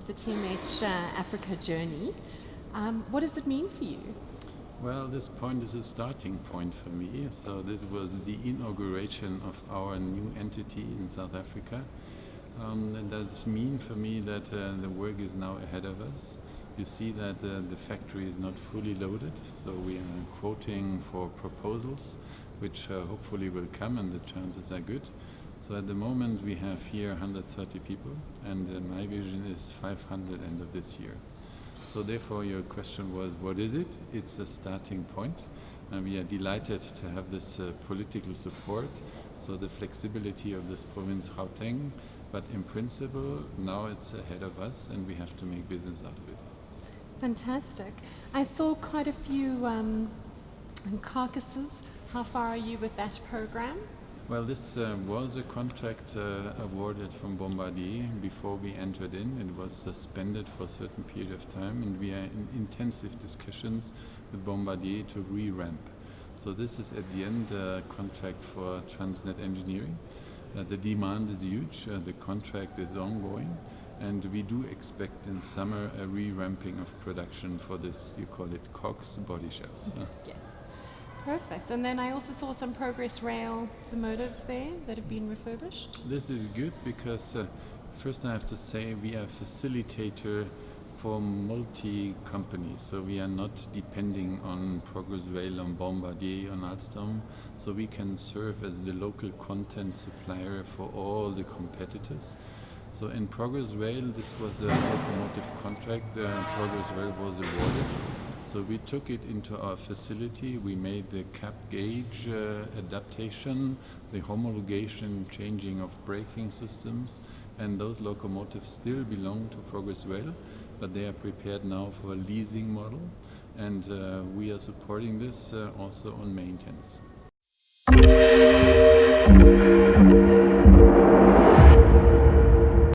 The TMH Africa journey. What does it mean for you? Well, this point is a starting point for me. So this was the inauguration of our new entity in South Africa. And does it mean for me that the work is now ahead of us? You see that the factory is not fully loaded, so we are quoting for proposals, which hopefully will come, and the chances are good. So at the moment we have here 130 people, and my vision is 500 end of this year. So therefore your question was, what is it? It's a starting point. We are delighted to have this political support, so the flexibility of this province Gauteng, but in principle now it's ahead of us and we have to make business out of it. Fantastic. I saw quite a few carcasses. How far are you with that program? Well, this was a contract awarded from Bombardier before we entered in. It was suspended for a certain period of time, and we are in intensive discussions with Bombardier to re-ramp. So this is at the end a contract for Transnet Engineering. The demand is huge, the contract is ongoing, and we do expect in summer a re-ramping of production for this, you call it COGS body shells. Yes. Perfect. And then I also saw some Progress Rail locomotives there that have been refurbished. This is good because first I have to say we are a facilitator for multi-companies. So we are not depending on Progress Rail, on Bombardier, on Alstom. So we can serve as the local content supplier for all the competitors. So in Progress Rail, this was a locomotive contract. Progress Rail was awarded. So we took it into our facility, we made the cap gauge adaptation, the homologation, changing of braking systems, and those locomotives still belong to Progress Rail, but they are prepared now for a leasing model, and we are supporting this also on maintenance.